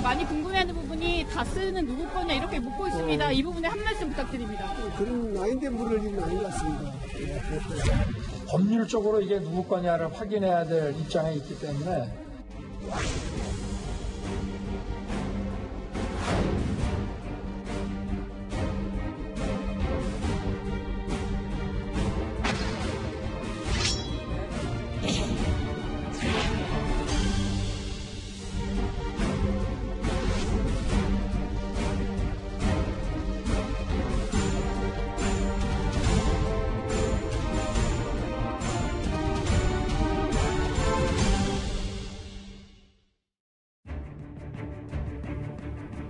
많이 궁금해하는 부분이 다스는 누구 거냐 이렇게 묻고 있습니다. 이 부분에 한 말씀 부탁드립니다. 그런 아닌데 물을 일은 아닌 것 같습니다. 법률적으로 이게 누구 거냐를 확인해야 될 입장에 있기 때문에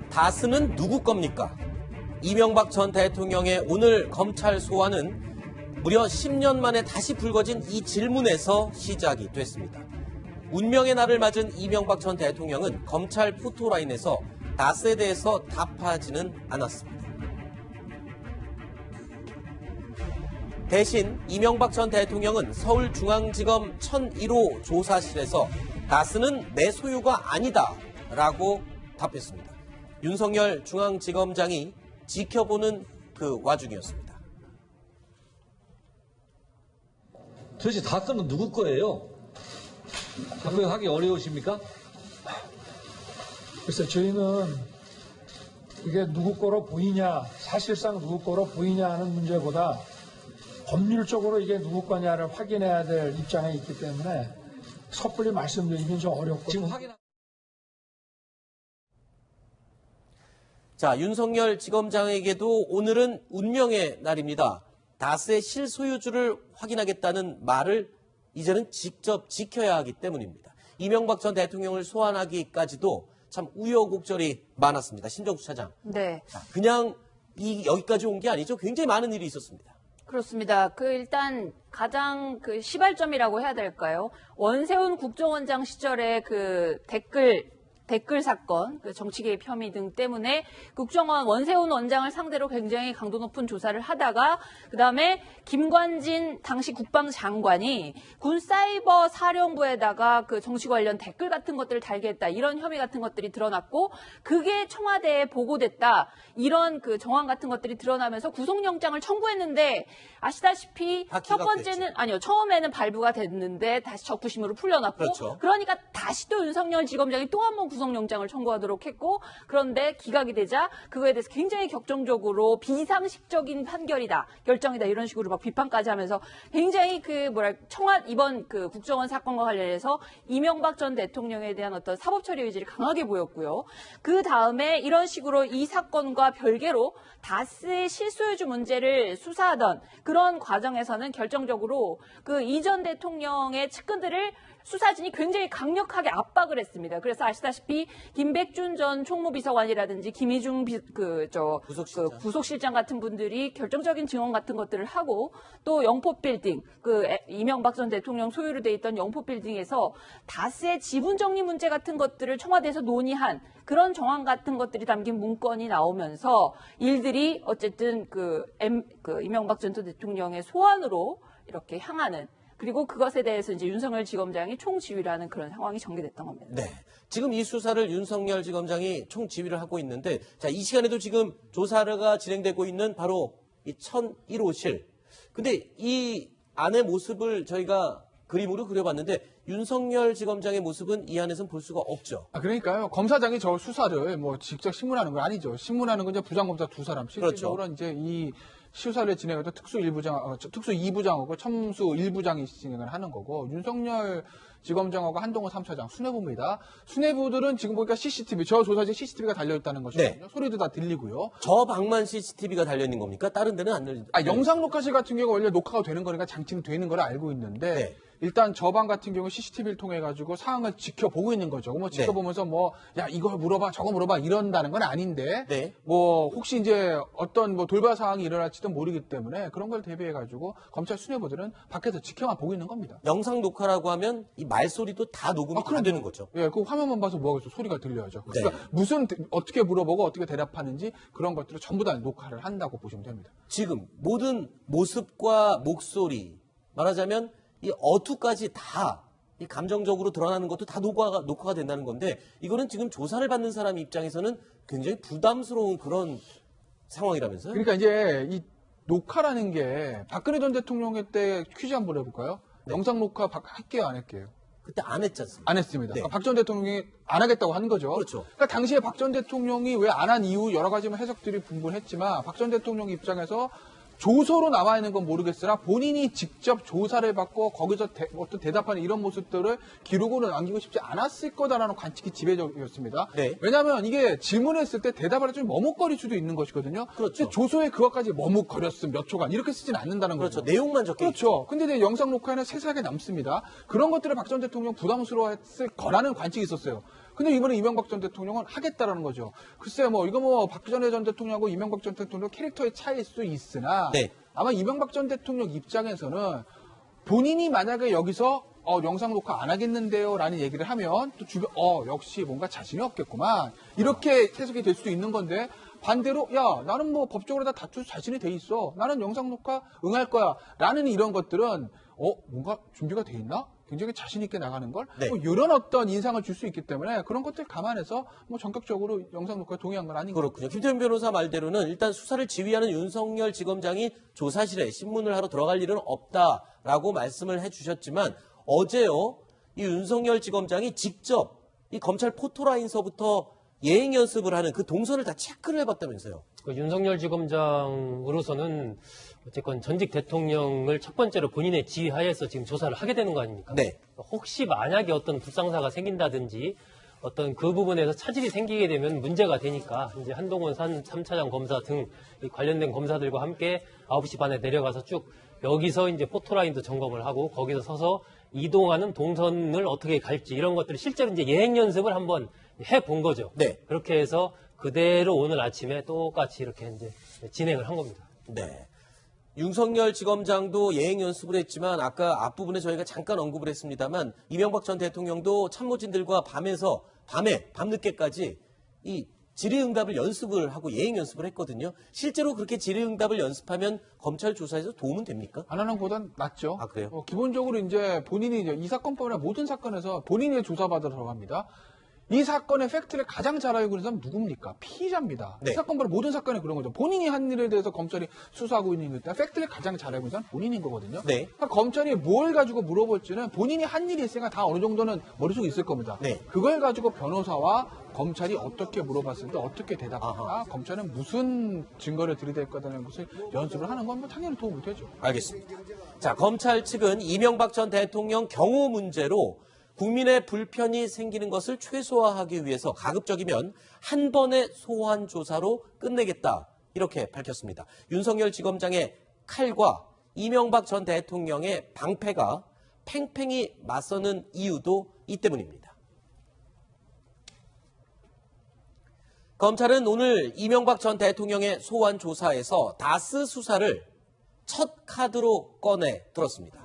다스는 누구 겁니까? 이명박 전 대통령의 오늘 검찰 소환은 무려 10년 만에 다시 불거진 이 질문에서 시작이 됐습니다. 운명의 날을 맞은 이명박 전 대통령은 검찰 포토라인에서 다스에 대해서 답하지는 않았습니다. 대신 이명박 전 대통령은 서울중앙지검 1001호 조사실에서 다스는 내 소유가 아니다 라고 답했습니다. 윤석열 중앙지검장이 지켜보는 그 와중이었습니다. 도대체 다스는 누구 거예요? 답변하기 어려우십니까? 글쎄 저희는 이게 누구 거로 보이냐, 사실상 누구 거로 보이냐 하는 문제보다 법률적으로 이게 누구 거냐를 확인해야 될 입장에 있기 때문에 섣불리 말씀드리긴 좀 어렵고 지금 확인. 자, 윤석열 지검장에게도 오늘은 운명의 날입니다. 다스의 실소유주를 확인하겠다는 말을 이제는 직접 지켜야 하기 때문입니다. 이명박 전 대통령을 소환하기까지도 참 우여곡절이 많았습니다. 신정수 차장. 네. 자, 그냥 여기까지 온 게 아니죠. 굉장히 많은 일이 있었습니다. 그렇습니다. 일단 가장 시발점이라고 해야 될까요? 원세훈 국정원장 시절에 댓글 사건, 정치 개입 혐의 등 때문에 국정원 원세훈 원장을 상대로 굉장히 강도 높은 조사를 하다가 그다음에 김관진 당시 국방장관이 군 사이버 사령부에다가 정치 관련 댓글 같은 것들을 달게 했다. 이런 혐의 같은 것들이 드러났고 그게 청와대에 보고됐다. 이런 정황 같은 것들이 드러나면서 구속영장을 청구했는데 아시다시피 첫 번째는 아니요. 처음에는 발부가 됐는데 다시 적부심으로 풀려났고 그렇죠. 그러니까 다시 또 윤석열 지검장이 또 한 번 구속영장을 청구하도록 했고 그런데 기각이 되자 그거에 대해서 굉장히 격정적으로 비상식적인 판결이다, 결정이다 이런 식으로 막 비판까지 하면서 굉장히 이번 국정원 사건과 관련해서 이명박 전 대통령에 대한 어떤 사법 처리 의지를 강하게 보였고요. 그 다음에 이런 식으로 이 사건과 별개로 다스의 실소유주 문제를 수사하던 그런 과정에서는 결정적으로 이전 대통령의 측근들을 수사진이 굉장히 강력하게 압박을 했습니다. 그래서 아시다시피 김백준 전 총무비서관이라든지 김희중 구속실장 같은 분들이 결정적인 증언 같은 것들을 하고 또 영포빌딩, 이명박 전 대통령 소유로 돼 있던 영포빌딩에서 다스의 지분 정리 문제 같은 것들을 청와대에서 논의한 그런 정황 같은 것들이 담긴 문건이 나오면서 일들이 어쨌든 이명박 전 대통령의 소환으로 이렇게 향하는 그리고 그것에 대해서 이제 윤석열 지검장이 총지휘를 하는 그런 상황이 전개됐던 겁니다. 네. 지금 이 수사를 윤석열 지검장이 총지휘를 하고 있는데, 자, 이 시간에도 지금 조사가 진행되고 있는 바로 이 1001호실. 근데 이 안의 모습을 저희가 그림으로 그려봤는데, 윤석열 지검장의 모습은 이 안에서는 볼 수가 없죠. 그러니까요. 검사장이 저 수사를 직접 신문하는 건 아니죠. 신문하는 건 이제 부장검사 두 사람. 실질적으로 그렇죠. 이제 이 수사를 진행해서 특수 2부장하고 첨수 1부장이 진행을 하는 거고 윤석열 지검장하고 한동훈 3차장 수뇌부입니다. 수뇌부들은 지금 보니까 CCTV, 저 조사실 CCTV가 달려있다는 것이거든요. 네. 소리도 다 들리고요. 저 방만 CCTV가 달려있는 겁니까? 다른 데는 안 달려? 영상 녹화실 같은 경우가 원래 녹화가 되는 거니까 장치는 되는 걸 알고 있는데 네. 일단 저 방 같은 경우 CCTV를 통해 가지고 상황을 지켜보고 있는 거죠. 지켜보면서 야 이거 물어봐 저거 물어봐 이런다는 건 아닌데 네. 혹시 이제 어떤 돌발 상황이 일어날지도 모르기 때문에 그런 걸 대비해 가지고 검찰 수뇌부들은 밖에서 지켜만 보고 있는 겁니다. 영상 녹화라고 하면 이 말소리도 다 녹음이 다 되는 거죠. 예, 그 화면만 봐서 뭐하겠어. 소리가 들려야죠. 그러니까 무슨 어떻게 물어보고 어떻게 대답하는지 그런 것들을 전부 다 녹화를 한다고 보시면 됩니다. 지금 모든 모습과 목소리, 말하자면 이 어투까지 다 이 감정적으로 드러나는 것도 다 녹화가 된다는 건데 이거는 지금 조사를 받는 사람 입장에서는 굉장히 부담스러운 그런 상황이라면서요? 그러니까 이제 이 녹화라는 게 박근혜 전 대통령의 때 퀴즈 한번 해볼까요? 네. 영상 녹화 할게요, 안 할게요? 그때 안 했지 않습니까? 안 했습니다. 네. 그러니까 박 전 대통령이 안 하겠다고 한 거죠. 그렇죠. 그러니까 당시에 박 전 대통령이 왜 안 한 이유 여러 가지 해석들이 분분했지만 박 전 대통령 입장에서 조서로 나와 있는 건 모르겠으나 본인이 직접 조사를 받고 거기서 어떤 대답하는 이런 모습들을 기록으로 남기고 싶지 않았을 거다라는 관측이 지배적이었습니다. 네. 왜냐하면 이게 질문했을 때 대답을 좀 머뭇거릴 수도 있는 것이거든요. 그렇죠. 근데 조서에 그것까지 머뭇거렸음 몇 초간 이렇게 쓰진 않는다는 그렇죠. 거죠. 내용만 적혀 있죠. 그렇죠. 근데 이제 영상 녹화에는 세세하게 남습니다. 그런 것들을 박 전 대통령 부담스러워했을 거라는 관측이 있었어요. 근데 이번에 이명박 전 대통령은 하겠다라는 거죠. 글쎄 이거 박 전 대통령하고 이명박 전 대통령 캐릭터의 차이일 수 있으나 네. 아마 이명박 전 대통령 입장에서는 본인이 만약에 여기서 영상 녹화 안 하겠는데요 라는 얘기를 하면 또 주변 역시 뭔가 자신이 없겠구만 이렇게 해석이 될 수도 있는 건데 반대로 야 나는 법적으로 다 다툴 자신이 돼 있어 나는 영상 녹화 응할 거야 라는 이런 것들은 뭔가 준비가 돼 있나? 굉장히 자신 있게 나가는 걸 네. 이런 어떤 인상을 줄 수 있기 때문에 그런 것들 감안해서 전격적으로 영상 녹화에 동의한 건 아닌가. 그렇군요. 김태현 변호사 말대로는 일단 수사를 지휘하는 윤석열 지검장이 조사실에 신문을 하러 들어갈 일은 없다라고 말씀을 해주셨지만 어제요 이 윤석열 지검장이 직접 이 검찰 포토라인서부터 예행 연습을 하는 그 동선을 다 체크를 해봤다면서요. 윤석열 지검장으로서는 어쨌건 전직 대통령을 첫 번째로 본인의 지휘하에서 지금 조사를 하게 되는 거 아닙니까? 네. 혹시 만약에 어떤 불상사가 생긴다든지 어떤 그 부분에서 차질이 생기게 되면 문제가 되니까 이제 한동훈 3차장 검사 등 관련된 검사들과 함께 9시 반에 내려가서 쭉 여기서 이제 포토라인도 점검을 하고 거기서 서서 이동하는 동선을 어떻게 갈지 이런 것들을 실제로 이제 예행 연습을 한번 해본 거죠. 네. 그렇게 해서 그대로 오늘 아침에 똑같이 이렇게 이제 진행을 한 겁니다. 네. 윤석열 지검장도 예행 연습을 했지만 아까 앞부분에 저희가 잠깐 언급을 했습니다만 이명박 전 대통령도 참모진들과 밤늦게까지 이 질의응답을 연습을 하고 예행 연습을 했거든요. 실제로 그렇게 질의응답을 연습하면 검찰 조사에서 도움은 됩니까? 안 하는 것보단 낫죠. 아, 그래요? 기본적으로 이제 본인이 이 사건뿐만 아니라 모든 사건에서 본인이 조사받으러 들어갑니다. 이 사건의 팩트를 가장 잘 알고 있는 사람은 누굽니까? 피의자입니다. 네. 이 사건보다 모든 사건에 그런 거죠. 본인이 한 일에 대해서 검찰이 수사하고 있는 것 때문에 팩트를 가장 잘 알고 있는 사람은 본인인 거거든요. 네. 그러니까 검찰이 뭘 가지고 물어볼지는 본인이 한 일이 있으니까 다 어느 정도는 머릿속에 있을 겁니다. 네. 그걸 가지고 변호사와 검찰이 어떻게 물어봤을 때 어떻게 대답할까? 검찰은 무슨 증거를 들이댈 거라는 것을 연습을 하는 건 당연히 도움이 되죠. 알겠습니다. 자, 검찰 측은 이명박 전 대통령 경호 문제로 국민의 불편이 생기는 것을 최소화하기 위해서 가급적이면 한 번의 소환 조사로 끝내겠다. 이렇게 밝혔습니다. 윤석열 지검장의 칼과 이명박 전 대통령의 방패가 팽팽히 맞서는 이유도 이 때문입니다. 검찰은 오늘 이명박 전 대통령의 소환 조사에서 다스 수사를 첫 카드로 꺼내 들었습니다.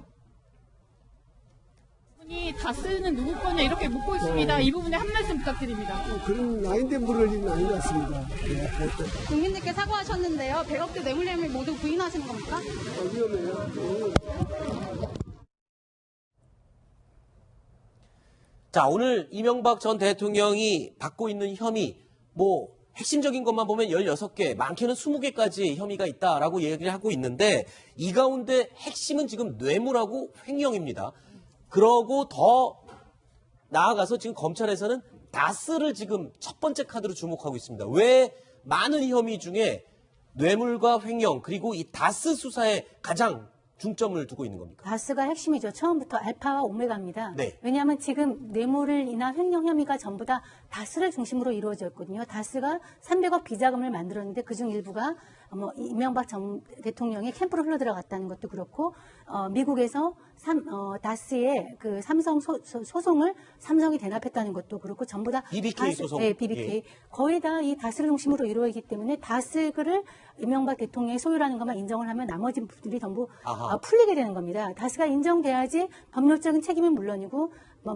이 다스는 누구 거냐 이렇게 묻고 있습니다. 이 부분에 한 말씀 부탁드립니다. 그런 라인된 물을 일은 아닌 것 같습니다. 국민들께 사과하셨는데요. 100억대 뇌물 혐의 모두 부인하시는 겁니까? 위험해요. 자, 오늘 이명박 전 대통령이 받고 있는 혐의, 핵심적인 것만 보면 16개, 많게는 20개까지 혐의가 있다라고 얘기를 하고 있는데, 이 가운데 핵심은 지금 뇌물하고 횡령입니다. 그러고 더 나아가서 지금 검찰에서는 다스를 지금 첫 번째 카드로 주목하고 있습니다. 왜 많은 혐의 중에 뇌물과 횡령, 그리고 이 다스 수사에 가장 중점을 두고 있는 겁니까? 다스가 핵심이죠. 처음부터 알파와 오메가입니다. 네. 왜냐하면 지금 뇌물을 인한 횡령 혐의가 전부 다 다스를 중심으로 이루어졌거든요. 다스가 300억 비자금을 만들었는데 그중 일부가 이명박 전 대통령의 캠프로 흘러들어갔다는 것도 그렇고 미국에서 다스의 그 삼성 소송을 삼성이 대납했다는 것도 그렇고 전부 다 BBK 소송. 네, BBK. 예. 거의 다 이 다스를 중심으로 이루어지기 때문에 다스를 이명박 대통령의 소유라는 것만 인정을 하면 나머지 부분들이 전부 풀리게 되는 겁니다. 다스가 인정돼야지 법률적인 책임은 물론이고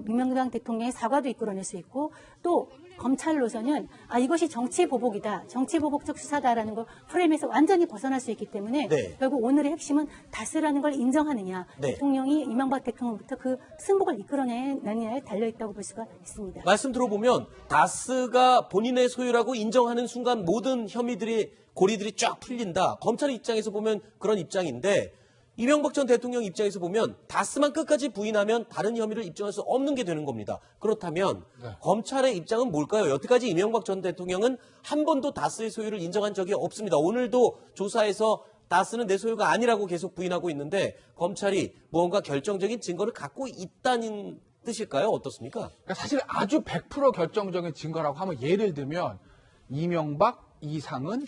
이명박 대통령의 사과도 이끌어낼 수 있고 또 검찰로서는 이것이 정치 보복이다, 정치 보복적 수사다라는 걸 프레임에서 완전히 벗어날 수 있기 때문에 네. 결국 오늘의 핵심은 다스라는 걸 인정하느냐, 네. 대통령이 이명박 대통령부터 그 승복을 이끌어내느냐에 달려있다고 볼 수가 있습니다. 말씀 들어보면 다스가 본인의 소유라고 인정하는 순간 모든 혐의들이 고리들이 쫙 풀린다. 검찰의 입장에서 보면 그런 입장인데 이명박 전 대통령 입장에서 보면 다스만 끝까지 부인하면 다른 혐의를 입증할 수 없는 게 되는 겁니다. 그렇다면 검찰의 입장은 뭘까요? 여태까지 이명박 전 대통령은 한 번도 다스의 소유를 인정한 적이 없습니다. 오늘도 조사에서 다스는 내 소유가 아니라고 계속 부인하고 있는데 검찰이 무언가 결정적인 증거를 갖고 있다는 뜻일까요? 어떻습니까? 그러니까 사실 아주 100% 결정적인 증거라고 하면 예를 들면 이명박, 이상은,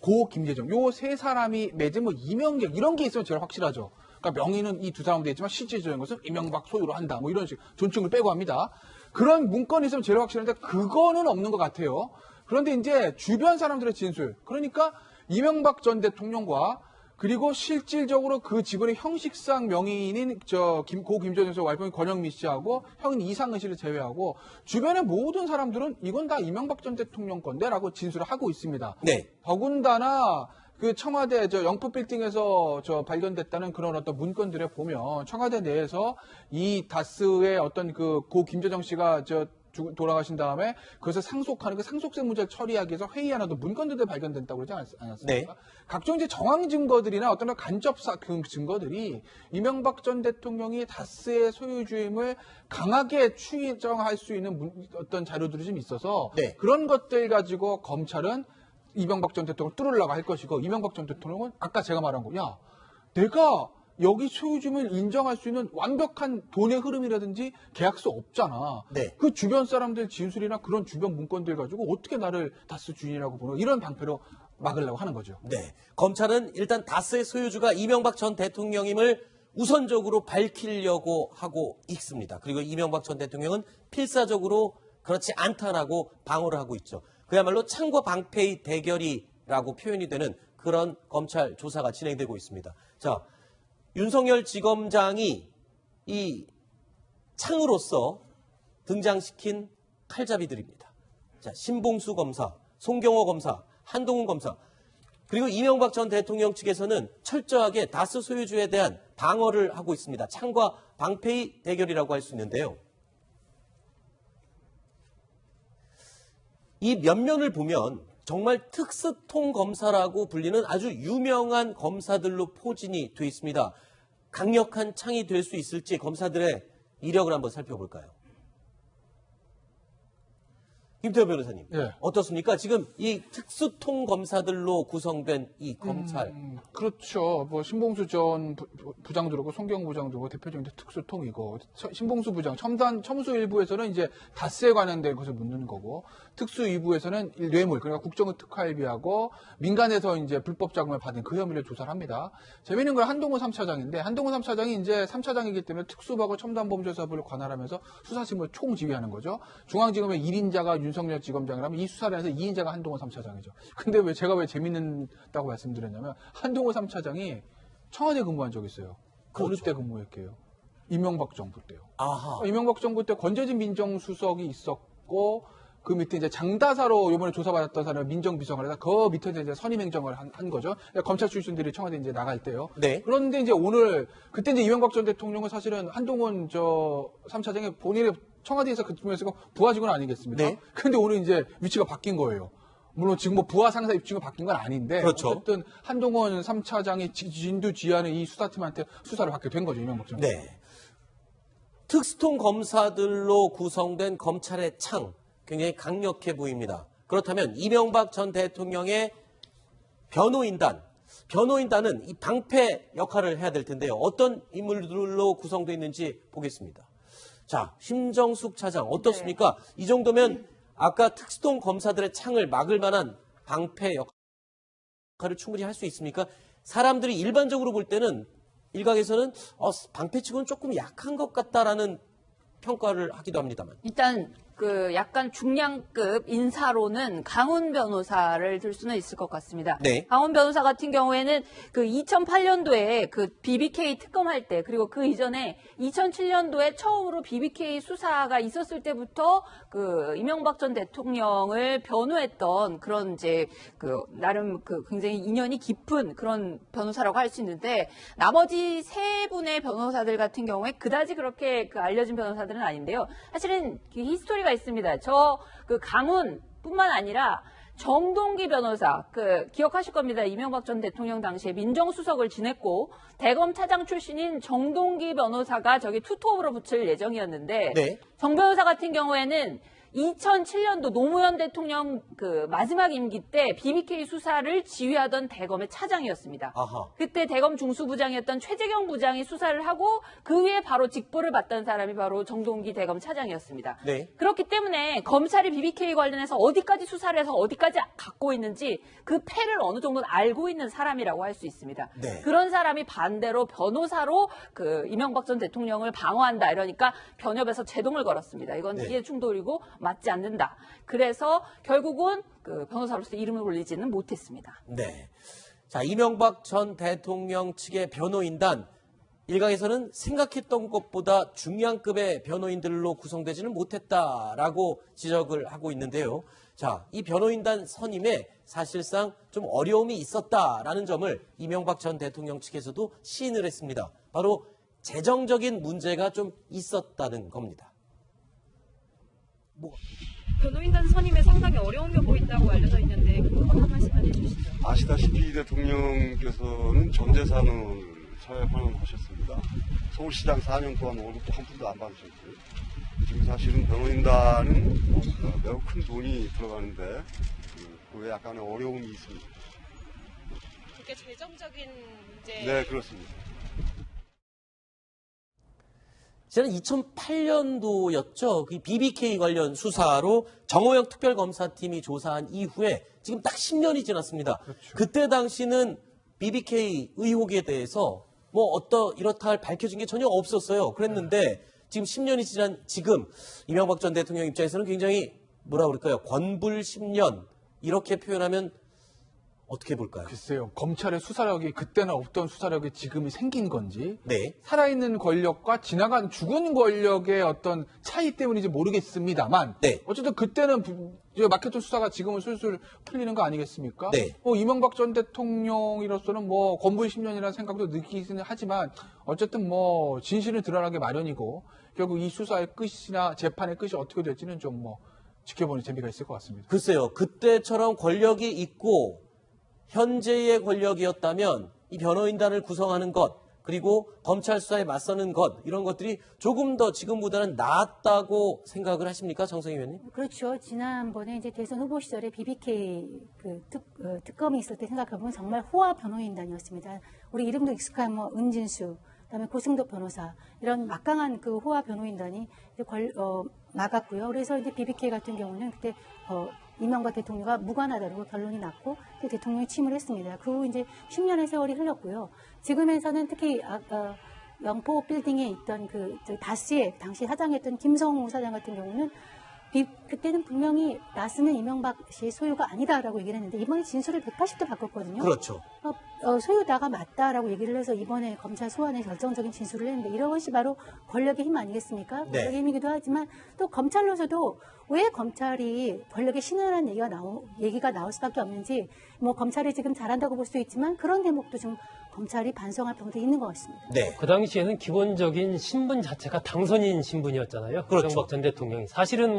고 김재정 요 세 사람이 맺은 뭐 이명계 이런 게 있으면 제일 확실하죠. 그러니까 명의는 이 두 사람도 있지만 실질적인 것은 이명박 소유로 한다. 뭐 이런 식 존칭을 빼고 합니다. 그런 문건이 있으면 제일 확실한데 그거는 없는 것 같아요. 그런데 이제 주변 사람들의 진술, 그러니까 이명박 전 대통령과 그리고 실질적으로 그 직원의 형식상 명의인인 고 김재정 씨 와이프인 권영미 씨하고 형인 이상은 씨를 제외하고 주변의 모든 사람들은 이건 다 이명박 전 대통령 건데라고 진술을 하고 있습니다. 네. 더군다나 그 청와대 영프 빌딩에서 발견됐다는 그런 어떤 문건들에 보면 청와대 내에서 이 다스의 어떤 그 고 김재정 씨가 돌아가신 다음에 그것을 상속하는 그 상속세 문제를 처리하기 위해서 회의하는 문건들도 발견됐다고 그러지 않았습니까? 네. 각종 이제 정황 증거들이나 어떤 간접 증거들이 이명박 전 대통령이 다스의 소유주임을 강하게 추정할 수 있는 어떤 자료들이 좀 있어서 네. 그런 것들 가지고 검찰은 이명박 전 대통령을 뚫으려고 할 것이고 이명박 전 대통령은 아까 제가 말한 거, 야, 내가 여기 소유주임을 인정할 수 있는 완벽한 돈의 흐름이라든지 계약서 없잖아. 네. 그 주변 사람들 진술이나 그런 주변 문건들 가지고 어떻게 나를 다스 주인이라고 보는 이런 방패로 막으려고 하는 거죠. 네. 검찰은 일단 다스의 소유주가 이명박 전 대통령임을 우선적으로 밝히려고 하고 있습니다. 그리고 이명박 전 대통령은 필사적으로 그렇지 않다라고 방어를 하고 있죠. 그야말로 창과 방패의 대결이라고 표현이 되는 그런 검찰 조사가 진행되고 있습니다. 자, 윤석열 지검장이 이 창으로서 등장시킨 칼잡이들입니다. 자, 신봉수 검사, 송경호 검사, 한동훈 검사, 그리고 이명박 전 대통령 측에서는 철저하게 다스 소유주에 대한 방어를 하고 있습니다. 창과 방패의 대결이라고 할 수 있는데요. 이 면면을 보면 정말 특수통 검사라고 불리는 아주 유명한 검사들로 포진이 되어 있습니다. 강력한 창이 될 수 있을지 검사들의 이력을 한번 살펴볼까요? 김태호 변호사님, 예. 어떻습니까? 지금 이 특수통 검사들로 구성된 이 검찰. 그렇죠. 뭐 신봉수 전 부장도 그렇고 송경호 부장도 그렇고 대표적인 특수통이고 신봉수 부장 첨수 일부에서는 이제 다스에 관련된 것을 묻는 거고 특수 2부에서는 뇌물 그러니까 국정원 특활비하고 민간에서 이제 불법 자금을 받은 그 혐의를 조사를 합니다. 재미있는 건 한동훈 3차장인데 한동훈 3차장이 이제 3차장이기 때문에 특수부하고 첨단범죄사부를 관할하면서 수사팀을 총지휘하는 거죠. 중앙지검의 1인자가 윤석열 지검장이라면 이 수사를 해서 2인자가 한동훈 3차장이죠. 근데 제가 왜 재밌다고 말씀드렸냐면 한동훈 3차장이 청와대 근무한 적이 있어요. 그렇죠. 어느 때 근무했게요? 이명박 정부 때요. 아하. 이명박 정부 때 권재진 민정수석이 있었고 그 밑에 이제 장다사로 이번에 조사받았던 사람을 민정비서관 해서 그 밑에 이제 선임행정을 한 거죠. 그러니까 검찰 출신들이 청와대 이제 나갈 때요. 네. 그런데 이제 그때 이제 이명박 전 대통령은 사실은 한동훈 3차장이 본인의 청와대에서 그쯤에서 부하 직원 아니겠습니까? 네. 근데 오늘 이제 위치가 바뀐 거예요. 물론 지금 뭐 부하 상사 입증이 바뀐 건 아닌데 그렇죠. 어쨌든 한동훈 3차장이 진두지휘하는 이 수사팀한테 수사를 받게 된 거죠. 이명박 전 대통령. 네. 특수통 검사들로 구성된 검찰의 창 굉장히 강력해 보입니다. 그렇다면 이명박 전 대통령의 변호인단은 이 방패 역할을 해야 될 텐데요. 어떤 인물들로 구성되어 있는지 보겠습니다. 자, 심정숙 차장 어떻습니까? 네. 이 정도면 아까 특수통 검사들의 창을 막을 만한 방패 역할을 충분히 할 수 있습니까? 사람들이 일반적으로 볼 때는 일각에서는 방패 치고는 조금 약한 것 같다라는 평가를 하기도 합니다만. 일단 그 약간 중량급 인사로는 강훈 변호사를 들 수는 있을 것 같습니다. 네. 강훈 변호사 같은 경우에는 그 2008년도에 그 BBK 특검할 때 그리고 그 이전에 2007년도에 처음으로 BBK 수사가 있었을 때부터 그 이명박 전 대통령을 변호했던 그런 이제 그 나름 그 굉장히 인연이 깊은 그런 변호사라고 할 수 있는데 나머지 세 분의 변호사들 같은 경우에 그다지 그렇게 그 알려진 변호사들은 아닌데요. 사실은 그 히스토리가 있습니다. 저 그 강훈뿐만 아니라 정동기 변호사, 그 기억하실 겁니다. 이명박 전 대통령 당시에 민정수석을 지냈고 대검 차장 출신인 정동기 변호사가 저기 투톱으로 붙일 예정이었는데 네. 정 변호사 같은 경우에는 2007년도 노무현 대통령 그 마지막 임기 때 BBK 수사를 지휘하던 대검의 차장이었습니다. 아하. 그때 대검 중수부장이었던 최재경 부장이 수사를 하고 그 위에 바로 직보를 받던 사람이 바로 정동기 대검 차장이었습니다. 네. 그렇기 때문에 검찰이 BBK 관련해서 어디까지 수사를 해서 어디까지 갖고 있는지 그 패를 어느 정도는 알고 있는 사람이라고 할 수 있습니다. 네. 그런 사람이 반대로 변호사로 그 이명박 전 대통령을 방어한다 이러니까 변협에서 제동을 걸었습니다. 이건 네. 이해 충돌이고 맞지 않는다. 그래서 결국은 그 변호사로서 이름을 올리지는 못했습니다. 네. 자, 이명박 전 대통령 측의 변호인단 일각에서는 생각했던 것보다 중량급의 변호인들로 구성되지는 못했다라고 지적을 하고 있는데요. 자, 이 변호인단 선임에 사실상 좀 어려움이 있었다라는 점을 이명박 전 대통령 측에서도 시인을 했습니다. 바로 재정적인 문제가 좀 있었다는 겁니다. 변호인단 선임에 상당히 어려움이 보인다고 알려져 있는데 한 말씀만 해주시죠. 아시다시피 대통령께서는 전 재산을 사회 환원하셨습니다. 서울시장 4년 동안 월급도 한 푼도 안 받으셨고요. 지금 사실은 변호인단은 매우 큰 돈이 들어가는데 그에 약간의 어려움이 있습니다. 그게 재정적인 문제. 네, 그렇습니다. 지난 2008년도였죠. 그 BBK 관련 수사로 정호영 특별검사팀이 조사한 이후에 지금 딱 10년이 지났습니다. 그렇죠. 그때 당시는 BBK 의혹에 대해서 뭐 이렇다 할 밝혀진 게 전혀 없었어요. 그랬는데 지금 10년이 지난 지금 이명박 전 대통령 입장에서는 굉장히 뭐라 그럴까요? 권불 10년 이렇게 표현하면 어떻게 볼까요? 글쎄요. 검찰의 수사력이 그때는 없던 수사력이 지금이 생긴 건지 네. 살아있는 권력과 지나간 죽은 권력의 어떤 차이 때문인지 모르겠습니다만 네. 어쨌든 그때는 막혔던 수사가 지금은 술술 풀리는 거 아니겠습니까? 네. 이명박 전 대통령으로서는 권불 10년이라는 생각도 느끼기는 하지만 어쨌든 진실은 드러나게 마련이고 결국 이 수사의 끝이나 재판의 끝이 어떻게 될지는 좀 지켜보는 재미가 있을 것 같습니다. 글쎄요. 그때처럼 권력이 있고 현재의 권력이었다면 이 변호인단을 구성하는 것 그리고 검찰 수사에 맞서는 것 이런 것들이 조금 더 지금보다는 나았다고 생각을 하십니까? 정성희 의원님? 그렇죠. 지난번에 이제 대선 후보 시절에 BBK 특검이 있을 때 생각해보면 정말 호화 변호인단이었습니다. 우리 이름도 익숙한 은진수, 그다음에 고승덕 변호사 이런 막강한 그 호화 변호인단이 이제 막았고요. 그래서 이제 BBK 같은 경우는 그때 이명박 대통령과 무관하다고 결론이 났고 대통령이 취임을 했습니다. 그 후 이제 10년의 세월이 흘렀고요. 지금에서는 특히 영포 빌딩에 있던 다스의 당시 사장이었던 김성우 사장 같은 경우는 그때는 분명히 나스는 이명박 씨의 소유가 아니다라고 얘기를 했는데 이번에 진술을 180도 바꿨거든요. 그렇죠. 소유다가 맞다라고 얘기를 해서 이번에 검찰 소환에 결정적인 진술을 했는데 이런 것이 바로 권력의 힘 아니겠습니까? 네. 권력의 힘이기도 하지만 또 검찰로서도 왜 검찰이 권력의 신을 얘기가 나올 수밖에 없는지 검찰이 지금 잘한다고 볼 수도 있지만 그런 대목도 좀 검찰이 반성할 부분도 있는 것 같습니다. 네. 그 당시에는 기본적인 신분 자체가 당선인 신분이었잖아요. 그렇죠. 이명박 전 대통령이. 사실은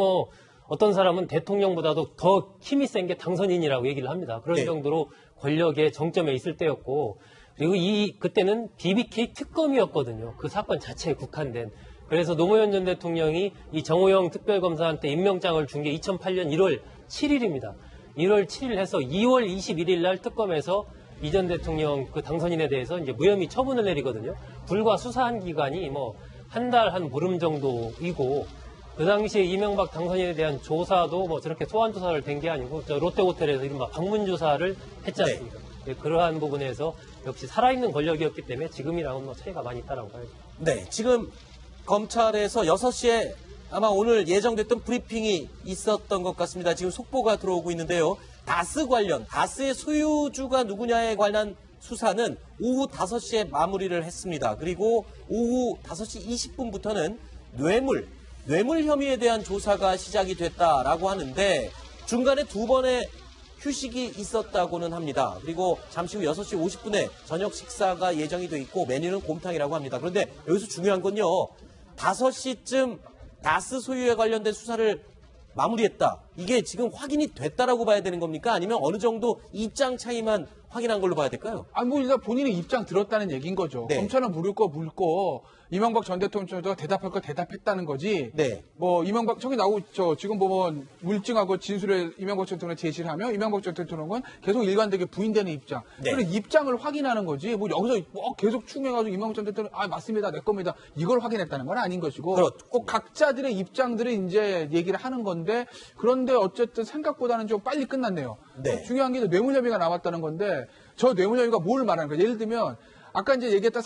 어떤 사람은 대통령보다도 더 힘이 센 게 당선인이라고 얘기를 합니다. 그런 네. 정도로 권력의 정점에 있을 때였고 그리고 그때는 BBK 특검이었거든요. 그 사건 자체에 국한된. 그래서 노무현 전 대통령이 이 정호영 특별검사한테 임명장을 준 게 2008년 1월 7일입니다. 1월 7일 해서 2월 21일 날 특검에서 이 전 대통령 그 당선인에 대해서 이제 무혐의 처분을 내리거든요. 불과 수사한 기간이 한 달 한 보름 정도이고 그 당시에 이명박 당선인에 대한 조사도 저렇게 소환 조사를 된 게 아니고 롯데호텔에서 이른바 방문 조사를 했지 않습니까? 네, 그러한 부분에서 역시 살아있는 권력이었기 때문에 지금이랑은 차이가 많이 있다라고 봐야죠. 네. 지금 검찰에서 6시에 아마 오늘 예정됐던 브리핑이 있었던 것 같습니다. 지금 속보가 들어오고 있는데요. 다스 관련, 다스의 소유주가 누구냐에 관한 수사는 오후 5시에 마무리를 했습니다. 그리고 오후 5시 20분부터는 뇌물 혐의에 대한 조사가 시작이 됐다라고 하는데 중간에 2번의 휴식이 있었다고는 합니다. 그리고 잠시 후 6시 50분에 저녁 식사가 예정이 돼 있고 메뉴는 곰탕이라고 합니다. 그런데 여기서 중요한 건요. 5시쯤 다스 소유에 관련된 수사를 마무리했다. 이게 지금 확인이 됐다라고 봐야 되는 겁니까? 아니면 어느 정도 입장 차이만 확인한 걸로 봐야 될까요? 뭐 일단 본인의 입장 들었다는 얘기인 거죠. 네. 검찰은 물을 거 물고 이명박 전 대통령도 대답할 거 대답했다는 거지. 네. 뭐 이명박 저기 나오고 있죠. 지금 보면 물증하고 진술을 이명박 전 대통령 제시를 하면 이명박 전 대통령은 계속 일관되게 부인되는 입장. 네. 그래서 입장을 확인하는 거지. 뭐 여기서 뭐 계속 추궁해가지고 이명박 전 대통령 맞습니다 내 겁니다 이걸 확인했다는 건 아닌 것이고. 꼭 각자들의 입장들을 이제 얘기를 하는 건데 그런데 어쨌든 생각보다는 좀 빨리 끝났네요. 네. 중요한 게 뇌물 혐의가 나왔다는 건데 저 뇌물 혐의가 뭘 말하는 거예요? 예를 들면 아까 이제 얘기했던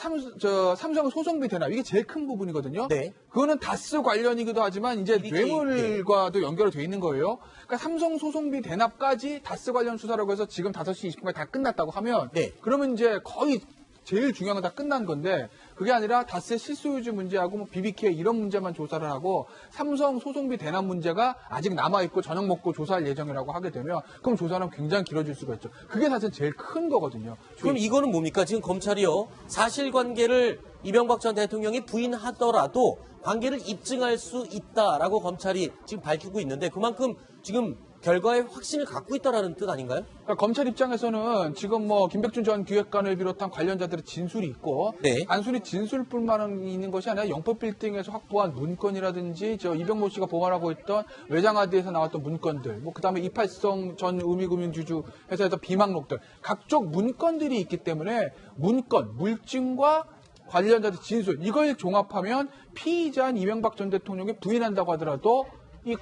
삼성 소송비 대납 이게 제일 큰 부분이거든요. 네. 그거는 다스 관련이기도 하지만 이제 뇌물과도 연결이 돼 있는 거예요. 그러니까 삼성 소송비 대납까지 다스 관련 수사라고 해서 지금 5시 20분까지 다 끝났다고 하면 그러면 이제 거의 제일 중요한 건 다 끝난 건데 그게 아니라 다스의 실소유주 문제하고 뭐 BBK 이런 문제만 조사를 하고 삼성 소송비 대납 문제가 아직 남아있고 저녁 먹고 조사할 예정이라고 하게 되면 그럼 조사는 굉장히 길어질 수가 있죠. 그게 사실 제일 큰 거거든요. 그럼 이거는 뭡니까? 지금 검찰이요. 사실관계를 이명박 전 대통령이 부인하더라도 관계를 입증할 수 있다라고 검찰이 지금 밝히고 있는데 그만큼 지금 결과에 확신을 갖고 있다라는 뜻 아닌가요? 그러니까 검찰 입장에서는 지금 뭐 김백준 전 기획관을 비롯한 관련자들의 진술이 있고 단순히 진술뿐만 있는 것이 아니라 영법 빌딩에서 확보한 문건이라든지 저 이병모 씨가 보관하고 있던 외장하드에서 나왔던 문건들, 뭐 그다음에 이팔성 전 의미금융주주 회사에서 비망록들 각종 문건들이 있기 때문에 문건, 물증과 관련자들 진술 이걸 종합하면 피의자인 이명박 전 대통령이 부인한다고 하더라도 이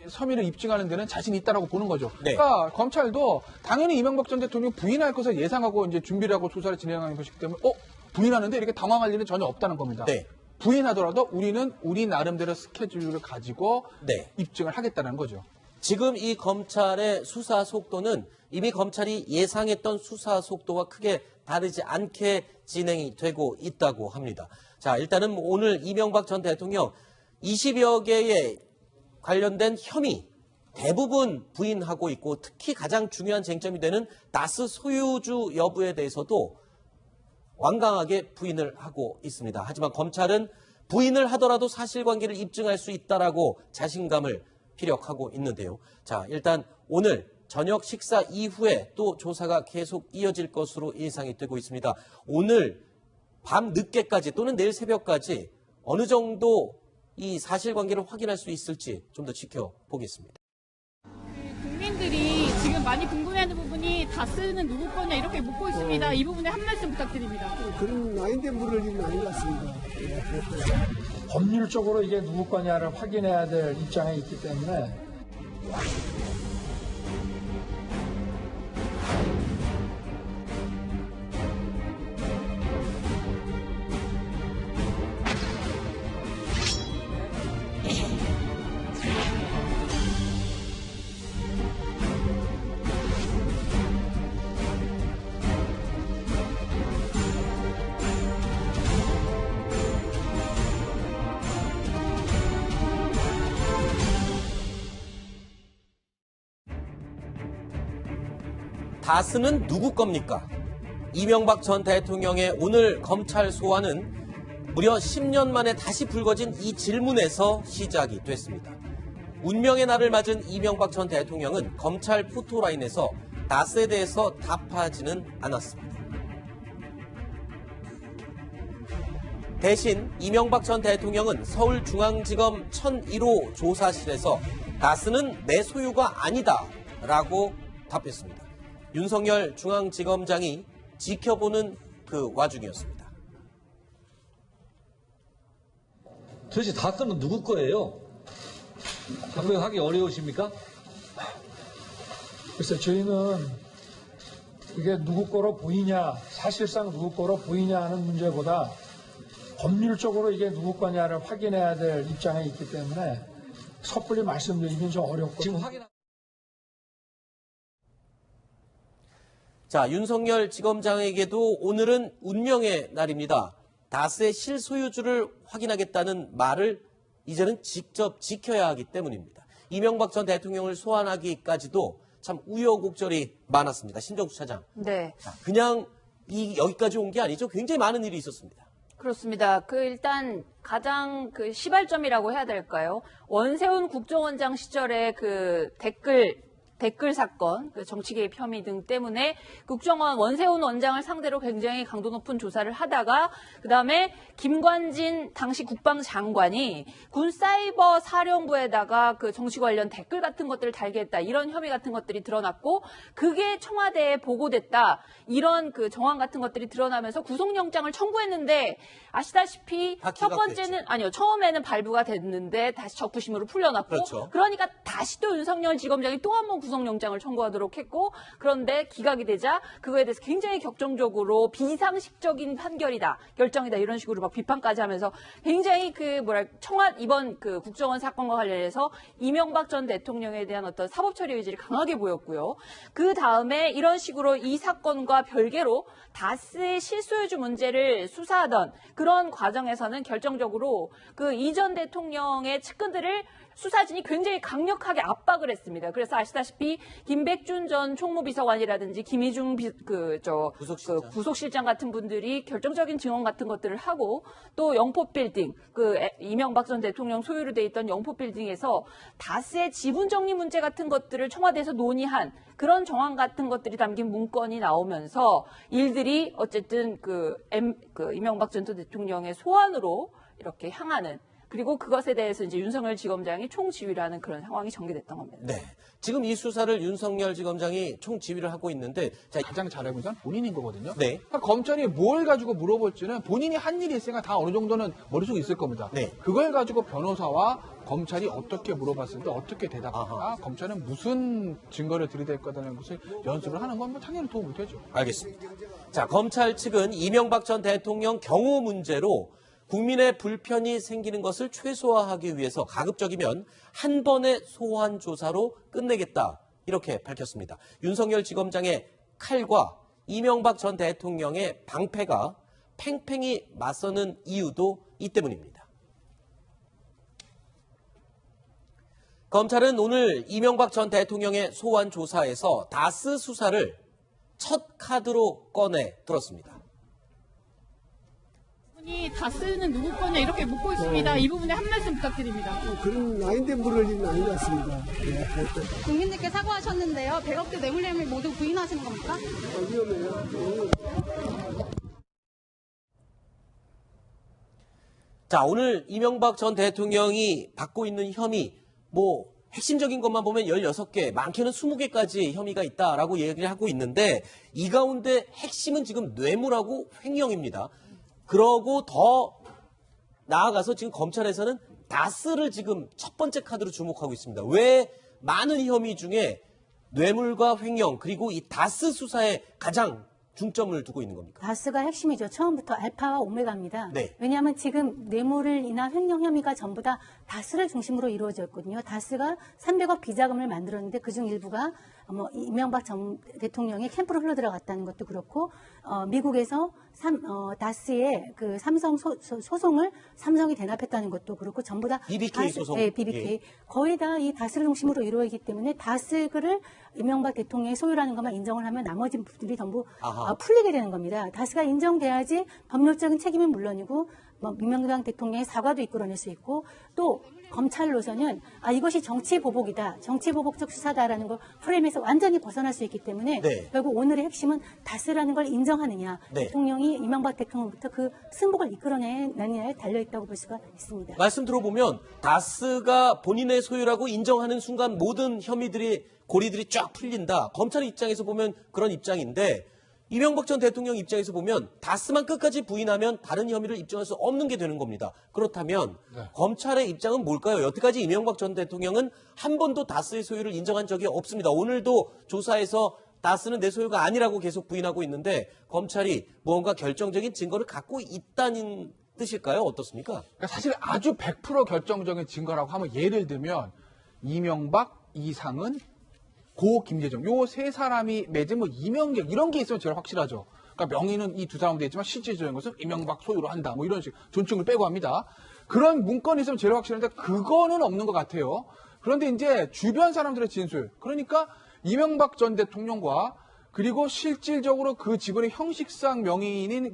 혐의를 입증하는 데는 자신이 있다라고 보는 거죠. 그러니까 검찰도 당연히 이명박 전 대통령 부인할 것을 예상하고 이제 준비를 하고 조사를 진행하는 것이기 때문에 부인하는데 이렇게 당황할 일은 전혀 없다는 겁니다. 부인하더라도 우리는 우리 나름대로 스케줄을 가지고 입증을 하겠다는 거죠. 지금 이 검찰의 수사 속도는 이미 검찰이 예상했던 수사 속도와 크게 다르지 않게 진행이 되고 있다고 합니다. 자, 일단은 오늘 이명박 전 대통령 20여 개의 관련된 혐의 대부분 부인하고 있고 특히 가장 중요한 쟁점이 되는 다스 소유주 여부에 대해서도 완강하게 부인을 하고 있습니다. 하지만 검찰은 부인을 하더라도 사실관계를 입증할 수 있다라고 자신감을 피력하고 있는데요. 자, 일단 오늘 저녁 식사 이후에 또 조사가 계속 이어질 것으로 예상이 되고 있습니다. 오늘 밤 늦게까지 또는 내일 새벽까지 어느 정도 이 사실관계를 확인할 수 있을지 좀 더 지켜보겠습니다. 국민들이 지금 많이 궁금해하는 부분이 다스는 누구 거냐 이렇게 묻고 있습니다. 이 부분에 한 말씀 부탁드립니다. 그런 나인데 물을 일은 아닌 것 같습니다. 법률적으로 이게 누구 거냐를 확인해야 될 입장에 있기 때문에 다스는 누구 겁니까? 이명박 전 대통령의 오늘 검찰 소환은 무려 10년 만에 다시 불거진 이 질문에서 시작이 됐습니다. 운명의 날을 맞은 이명박 전 대통령은 검찰 포토라인에서 다스에 대해서 답하지는 않았습니다. 대신 이명박 전 대통령은 서울중앙지검 1001호 조사실에서 다스는 내 소유가 아니다 라고 답했습니다. 윤석열 중앙지검장이 지켜보는 그 와중이었습니다. 도대체 다스는 누구 거예요? 답변하기 어려우십니까? 글쎄 저희는 이게 누구 거로 보이냐, 사실상 누구 거로 보이냐 하는 문제보다 법률적으로 이게 누구 거냐를 확인해야 될 입장에 있기 때문에 섣불리 말씀드리긴 좀 어렵고. 지금 확인. 자, 윤석열 지검장에게도 오늘은 운명의 날입니다. 다스의 실소유주를 확인하겠다는 말을 이제는 직접 지켜야 하기 때문입니다. 이명박 전 대통령을 소환하기까지도 참 우여곡절이 많았습니다. 신정수 차장. 네. 자, 그냥 여기까지 온 게 아니죠. 굉장히 많은 일이 있었습니다. 그렇습니다. 일단 가장 시발점이라고 해야 될까요? 원세훈 국정원장 시절에 댓글 사건, 정치 개입 혐의 등 때문에 국정원 원세훈 원장을 상대로 굉장히 강도 높은 조사를 하다가 그다음에 김관진 당시 국방장관이 군 사이버 사령부에다가 정치 관련 댓글 같은 것들을 달게 했다. 이런 혐의 같은 것들이 드러났고 그게 청와대에 보고됐다. 이런 정황 같은 것들이 드러나면서 구속영장을 청구했는데 아시다시피 첫 번째는 처음에는 발부가 됐는데 다시 적부심으로 풀려났고 그렇죠. 그러니까 다시 또 윤석열 지검장이 또 한 번 구속영장을 청구하도록 했고 그런데 기각이 되자 그거에 대해서 굉장히 격정적으로 비상식적인 판결이다, 결정이다 이런 식으로 막 비판까지 하면서 굉장히 이번 국정원 사건과 관련해서 이명박 전 대통령에 대한 어떤 사법 처리 의지를 강하게 보였고요. 그 다음에 이런 식으로 이 사건과 별개로 다스의 실소유주 문제를 수사하던 그런 과정에서는 결정적으로 이 전 대통령의 측근들을 수사진이 굉장히 강력하게 압박을 했습니다. 그래서 아시다시피 김백준 전 총무비서관이라든지 김희중 부속실장 같은 분들이 결정적인 증언 같은 것들을 하고 또 영포빌딩, 이명박 전 대통령 소유로 돼 있던 영포빌딩에서 다스의 지분 정리 문제 같은 것들을 청와대에서 논의한 그런 정황 같은 것들이 담긴 문건이 나오면서 일들이 어쨌든 이명박 전 대통령의 소환으로 이렇게 향하는 그리고 그것에 대해서 이제 윤석열 지검장이 총지휘를 하는 그런 상황이 전개됐던 겁니다. 네. 지금 이 수사를 윤석열 지검장이 총지휘를 하고 있는데 가장 잘 알고 있는 건 본인인 거거든요. 네. 그러니까 검찰이 뭘 가지고 물어볼지는 본인이 한 일이 있으니까 다 어느 정도는 머릿속에 있을 겁니다. 네. 그걸 가지고 변호사와 검찰이 어떻게 물어봤을 때 어떻게 대답할까, 검찰은 무슨 증거를 들이댈 거다라는 것을 연습을 하는 건 당연히 도움이 되죠. 알겠습니다. 자, 검찰 측은 이명박 전 대통령 경호 문제로 국민의 불편이 생기는 것을 최소화하기 위해서 가급적이면 한 번의 소환 조사로 끝내겠다 이렇게 밝혔습니다. 윤석열 지검장의 칼과 이명박 전 대통령의 방패가 팽팽히 맞서는 이유도 이 때문입니다. 검찰은 오늘 이명박 전 대통령의 소환 조사에서 다스 수사를 첫 카드로 꺼내 들었습니다. 다스는 누구 거냐 이렇게 묻고 있습니다. 이 부분에 한 말씀 부탁드립니다. 그런 라인된 물을 일은 아닌 것 같습니다. 국민들께 사과하셨는데요. 100억대 뇌물 혐의 모두 부인하시는 겁니까? 위험해요. 자, 오늘 이명박 전 대통령이 받고 있는 혐의, 핵심적인 것만 보면 16개, 많게는 20개까지 혐의가 있다라고 얘기를 하고 있는데 이 가운데 핵심은 지금 뇌물하고 횡령입니다. 그러고 더 나아가서 지금 검찰에서는 다스를 지금 첫 번째 카드로 주목하고 있습니다. 왜 많은 혐의 중에 뇌물과 횡령 그리고 이 다스 수사에 가장 중점을 두고 있는 겁니까? 다스가 핵심이죠. 처음부터 알파와 오메가입니다. 네. 왜냐하면 지금 뇌물을 인한 횡령 혐의가 전부 다 다스를 중심으로 이루어졌거든요. 다스가 300억 비자금을 만들었는데 그중 일부가 이명박 전 대통령의 캠프로 흘러들어갔다는 것도 그렇고 미국에서 다스의 삼성 소송을 삼성이 대납했다는 것도 그렇고 전부 다 BBK 소송. 네, BBK. 거의 다 이 다스를 중심으로 이루어지기 때문에 다스를 이명박 대통령의 소유라는 것만 인정을 하면 나머지 부분들이 전부 풀리게 되는 겁니다. 다스가 인정돼야지 법률적인 책임은 물론이고 이명박 대통령의 사과도 이끌어낼 수 있고 또 검찰로서는 이것이 정치보복이다, 정치보복적 수사다라는 걸 프레임에서 완전히 벗어날 수 있기 때문에 네. 결국 오늘의 핵심은 다스라는 걸 인정하느냐, 네. 대통령이 이명박 대통령부터 그 승복을 이끌어내느냐에 달려있다고 볼 수가 있습니다. 말씀 들어보면 다스가 본인의 소유라고 인정하는 순간 모든 혐의들이 고리들이 쫙 풀린다. 검찰 입장에서 보면 그런 입장인데 이명박 전 대통령 입장에서 보면 다스만 끝까지 부인하면 다른 혐의를 입증할 수 없는 게 되는 겁니다. 그렇다면 검찰의 입장은 뭘까요? 여태까지 이명박 전 대통령은 한 번도 다스의 소유를 인정한 적이 없습니다. 오늘도 조사에서 다스는 내 소유가 아니라고 계속 부인하고 있는데 검찰이 무언가 결정적인 증거를 갖고 있다는 뜻일까요? 어떻습니까? 그러니까 사실 아주 100% 결정적인 증거라고 하면 예를 들면 이명박, 이상은, 고 김재정 요 세 사람이 맺은 뭐 이명계 이런 게 있으면 제일 확실하죠. 그러니까 명의는 이 두 사람도 있지만 실질적인 것은 이명박 소유로 한다. 뭐 이런 식 존칭을 빼고 합니다. 그런 문건이 있으면 제일 확실한데 그거는 없는 것 같아요. 그런데 이제 주변 사람들의 진술, 그러니까 이명박 전 대통령과 그리고 실질적으로 그 지분의 형식상 명의인인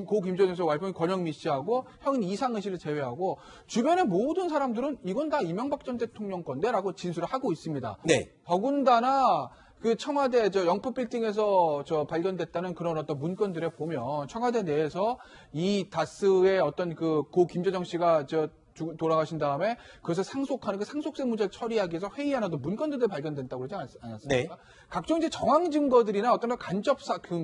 고 김재정 씨 와이프인 권영미 씨하고 형인 이상은 씨를 제외하고 주변의 모든 사람들은 이건 다 이명박 전 대통령 건데라고 진술을 하고 있습니다. 네. 더군다나 그 청와대 영포 빌딩에서 발견됐다는 그런 어떤 문건들에 보면 청와대 내에서 이 다스의 어떤 그 고 김재정 씨가 돌아가신 다음에 그것을 상속하는 그 상속세 문제를 처리하기 위해서 회의하는 문건들도 발견된다고 그러지 않았습니까? 네. 각종 이제 정황 증거들이나 어떤 간접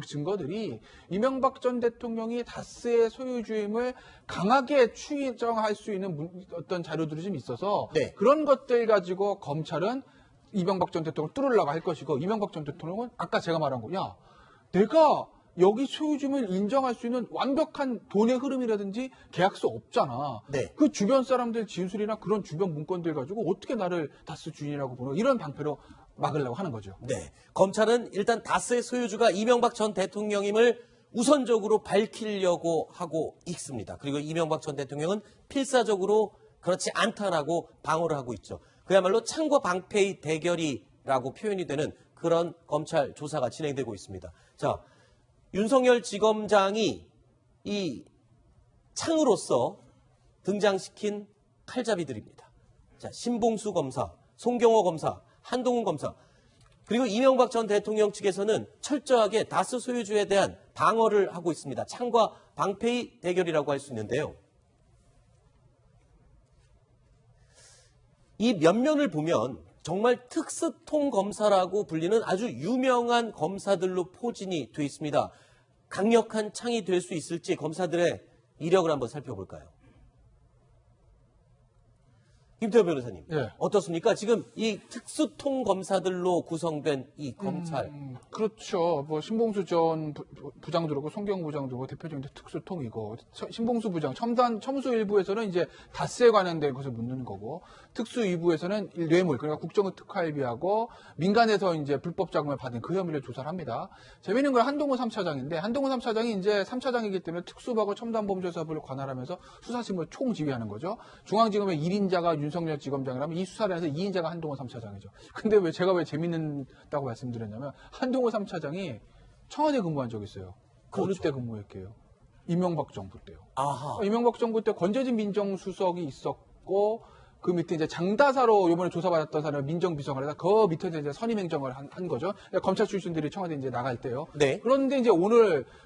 증거들이 이명박 전 대통령이 다스의 소유주임을 강하게 추정할 수 있는 어떤 자료들이 좀 있어서 네. 그런 것들 가지고 검찰은 이명박 전 대통령을 뚫으려고 할 것이고 이명박 전 대통령은 아까 제가 말한 거, 야, 내가 여기 소유주임을 인정할 수 있는 완벽한 돈의 흐름이라든지 계약서 없잖아. 네. 그 주변 사람들 진술이나 그런 주변 문건들 가지고 어떻게 나를 다스 주인이라고 보는 이런 방패로 막으려고 하는 거죠. 네. 검찰은 일단 다스의 소유주가 이명박 전 대통령임을 우선적으로 밝히려고 하고 있습니다. 그리고 이명박 전 대통령은 필사적으로 그렇지 않다라고 방어를 하고 있죠. 그야말로 창과 방패의 대결이라고 표현이 되는 그런 검찰 조사가 진행되고 있습니다. 자, 윤석열 지검장이 이 창으로서 등장시킨 칼잡이들입니다. 자, 신봉수 검사, 송경호 검사, 한동훈 검사, 그리고 이명박 전 대통령 측에서는 철저하게 다스 소유주에 대한 방어를 하고 있습니다. 창과 방패의 대결이라고 할 수 있는데요. 이 면면을 보면 정말 특수통 검사라고 불리는 아주 유명한 검사들로 포진이 돼 있습니다. 강력한 창이 될 수 있을지 검사들의 이력을 한번 살펴볼까요? 김태호 변호사님, 예. 어떻습니까? 지금 이 특수통 검사들로 구성된 이 검찰. 그렇죠. 뭐 신봉수 전 부장도 그렇고 송경 부장도 그렇고 대표적인 특수통이고 신봉수 부장 첨수 1부에서는 이제 다스에 관련된 것을 묻는 거고 특수 2부에서는 뇌물 그러니까 국정원 특활비하고 민간에서 이제 불법 자금을 받은 그 혐의를 조사를 합니다. 재미있는 건 한동훈 3차장인데 한동훈 3차장이 이제 3차장이기 때문에 특수부하고 첨단범죄사부를 관할하면서 수사심을 총지휘하는 거죠. 중앙지검의 1인자가 윤석열 지검장이라면 이 수사를 해서 2인자가 한동훈 3차장이죠. 근데 제가 왜 재밌다고 말씀드렸냐면 한동훈 3차장이 청와대 근무한 적이 있어요. 그렇죠. 어느 때 근무했게요? 이명박 정부 때요. 아하. 이명박 정부 때 권재진 민정수석이 있었고 그 밑에 이제 장다사로 이번에 조사받았던 사람을 민정비서관 해서 그 밑에서 이제 선임행정을 한 거죠. 검찰 출신들이 청와대 이제 나갈 때요. 네. 그런데 이제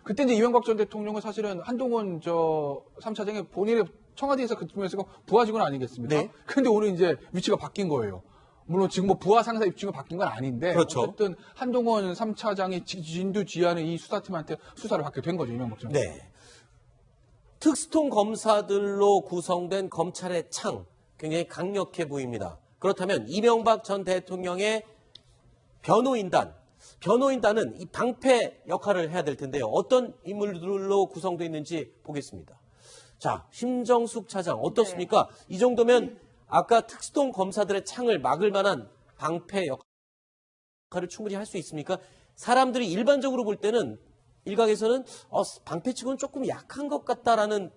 그때 이제 이명박 전 대통령은 사실은 한동훈 3차장이 본인의 청와대에서 그쯤에서 부하 직원 아니겠습니까? 네. 근데 오늘 이제 위치가 바뀐 거예요. 물론 지금 뭐 부하 상사 입증이 바뀐 건 아닌데 그렇죠. 어쨌든 한동훈 3차장이 진두지휘하는 이 수사팀한테 수사를 받게 된 거죠. 이명박 전 대통령. 네. 특수통 검사들로 구성된 검찰의 창 굉장히 강력해 보입니다. 그렇다면 이명박 전 대통령의 변호인단은 이 방패 역할을 해야 될 텐데요. 어떤 인물들로 구성되어 있는지 보겠습니다. 자, 심정숙 차장 어떻습니까? 네. 이 정도면 아까 특수통 검사들의 창을 막을 만한 방패 역할을 충분히 할 수 있습니까? 사람들이 일반적으로 볼 때는 일각에서는 방패치고는 조금 약한 것 같다라는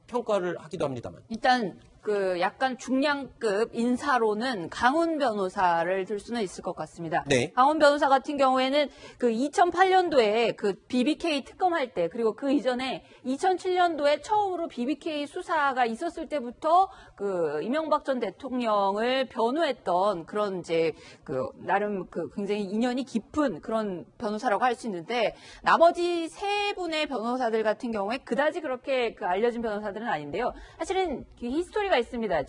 평가를 하기도 합니다만. 일단 그 약간 중량급 인사로는 강훈 변호사를 들 수는 있을 것 같습니다. 네. 강훈 변호사 같은 경우에는 그 2008년도에 그 BBK 특검할 때 그리고 그 이전에 2007년도에 처음으로 BBK 수사가 있었을 때부터 그 이명박 전 대통령을 변호했던 그런 이제 그 나름 그 굉장히 인연이 깊은 그런 변호사라고 할 수 있는데 나머지 세 분의 변호사들 같은 경우에 그다지 그렇게 그 알려진 변호사들은 아닌데요. 사실은 그 히스토리가 있습니다.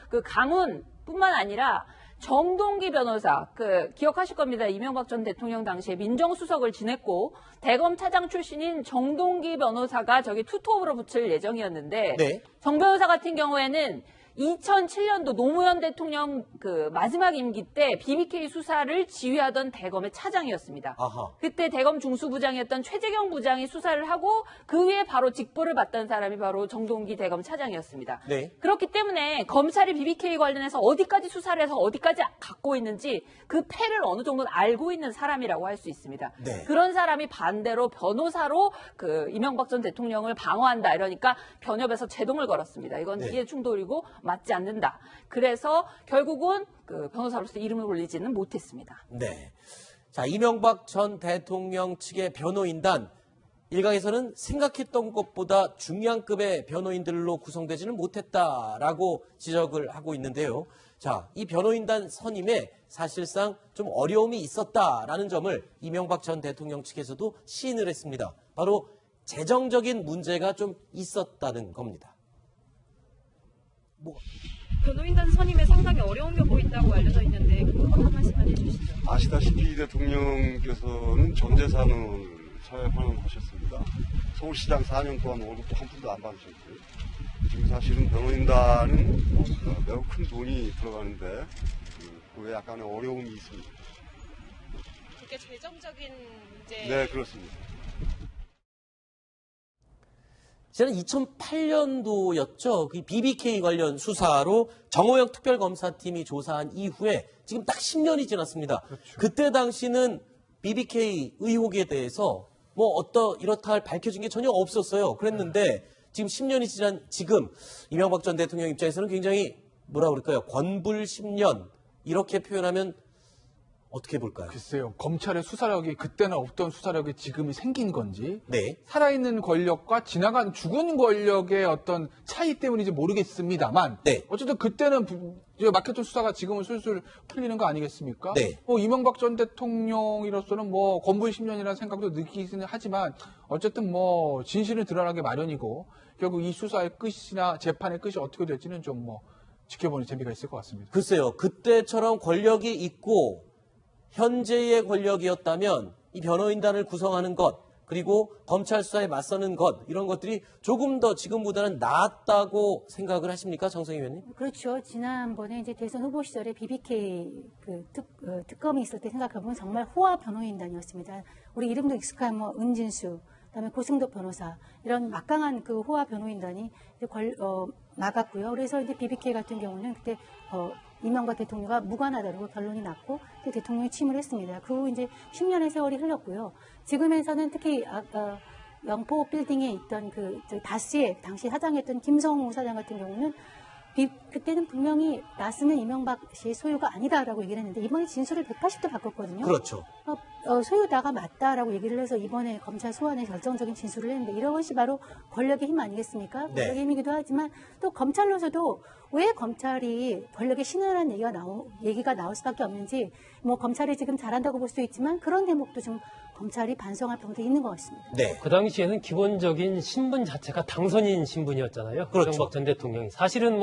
그 강훈뿐만 아니라 정동기 변호사, 기억하실 겁니다. 이명박 전 대통령 당시에 민정수석을 지냈고 대검 차장 출신인 정동기 변호사가 저기 투톱으로 붙을 예정이었는데 네. 정 변호사 같은 경우에는 2007년도 노무현 대통령 그 마지막 임기 때 BBK 수사를 지휘하던 대검의 차장이었습니다. 아하. 그때 대검 중수부장이었던 최재경 부장이 수사를 하고 그 위에 바로 직보를 받던 사람이 바로 정동기 대검 차장이었습니다. 네. 그렇기 때문에 검찰이 BBK 관련해서 어디까지 수사를 해서 어디까지 갖고 있는지 그 패를 어느 정도는 알고 있는 사람이라고 할 수 있습니다. 네. 그런 사람이 반대로 변호사로 그 이명박 전 대통령을 방어한다 이러니까 변협에서 제동을 걸었습니다. 이건 네. 이해 충돌이고 맞지 않는다. 그래서 결국은 그 변호사로서 이름을 올리지는 못했습니다. 네. 자, 이명박 전 대통령 측의 변호인단, 일각에서는 생각했던 것보다 중요한 급의 변호인들로 구성되지는 못했다라고 지적을 하고 있는데요. 자, 이 변호인단 선임에 사실상 좀 어려움이 있었다라는 점을 이명박 전 대통령 측에서도 시인을 했습니다. 바로 재정적인 문제가 좀 있었다는 겁니다. 변호인단 선임에 상당히 어려움이 보인다고 알려져 있는데 그것 한 말씀만 해주시죠. 아시다시피 대통령께서는 전 재산을 사회 환원하셨습니다. 서울시장 4년 동안 월급도 한 푼도 안 받으셨고요. 지금 사실은 변호인단은 매우 큰 돈이 들어가는데 그에 약간의 어려움이 있습니다. 그게 재정적인 문제. 네, 그렇습니다. 지난 2008년도였죠. 그 BBK 관련 수사로 정호영 특별검사팀이 조사한 이후에 지금 딱 10년이 지났습니다. 그렇죠. 그때 당시는 BBK 의혹에 대해서 이렇다 할 밝혀진 게 전혀 없었어요. 그랬는데 지금 10년이 지난 지금 이명박 전 대통령 입장에서는 굉장히 뭐라 그럴까요? 권불 10년 이렇게 표현하면 어떻게 볼까요? 글쎄요. 검찰의 수사력이 그때는 없던 수사력이 지금이 생긴 건지 네. 살아있는 권력과 지나간 죽은 권력의 어떤 차이 때문인지 모르겠습니다만 네. 어쨌든 그때는 막혔던 수사가 지금은 술술 풀리는 거 아니겠습니까? 네. 이명박 전 대통령으로서는 권불 10년이라는 생각도 느끼기는 하지만 어쨌든 진실은 드러나기 마련이고 결국 이 수사의 끝이나 재판의 끝이 어떻게 될지는 좀 지켜보는 재미가 있을 것 같습니다. 글쎄요. 그때처럼 권력이 있고 현재의 권력이었다면 이 변호인단을 구성하는 것 그리고 검찰 수사에 맞서는 것 이런 것들이 조금 더 지금보다는 나았다고 생각을 하십니까, 정성희 의원님? 그렇죠. 지난번에 이제 대선 후보 시절에 BBK 특검이 있을 때 생각해보면 정말 호화 변호인단이었습니다. 우리 이름도 익숙한 은진수, 그다음에 고승도 변호사 이런 막강한 그 호화 변호인단이 이제 막았고요. 그래서 이제 BBK 같은 경우는 그때 이명박 대통령과 무관하다고 결론이 났고 대통령이 취임을 했습니다. 그 후 이제 10년의 세월이 흘렀고요. 지금에서는 특히 영포 빌딩에 있던 다스의 당시 사장이었던 김성우 사장 같은 경우는 그때는 분명히 나스는 이명박 씨의 소유가 아니다라고 얘기를 했는데 이번에 진술을 180도 바꿨거든요. 그렇죠. 소유다가 맞다라고 얘기를 해서 이번에 검찰 소환에 결정적인 진술을 했는데 이런 것이 바로 권력의 힘 아니겠습니까? 네. 권력의 힘이기도 하지만 또 검찰로서도 왜 검찰이 권력의 신이라는 얘기가 나올 수밖에 없는지 검찰이 지금 잘한다고 볼 수도 있지만 그런 대목도 좀 검찰이 반성할 부분도 있는 것 같습니다. 네. 그 당시에는 기본적인 신분 자체가 당선인 신분이었잖아요. 그렇죠. 이명박 전 대통령이. 사실은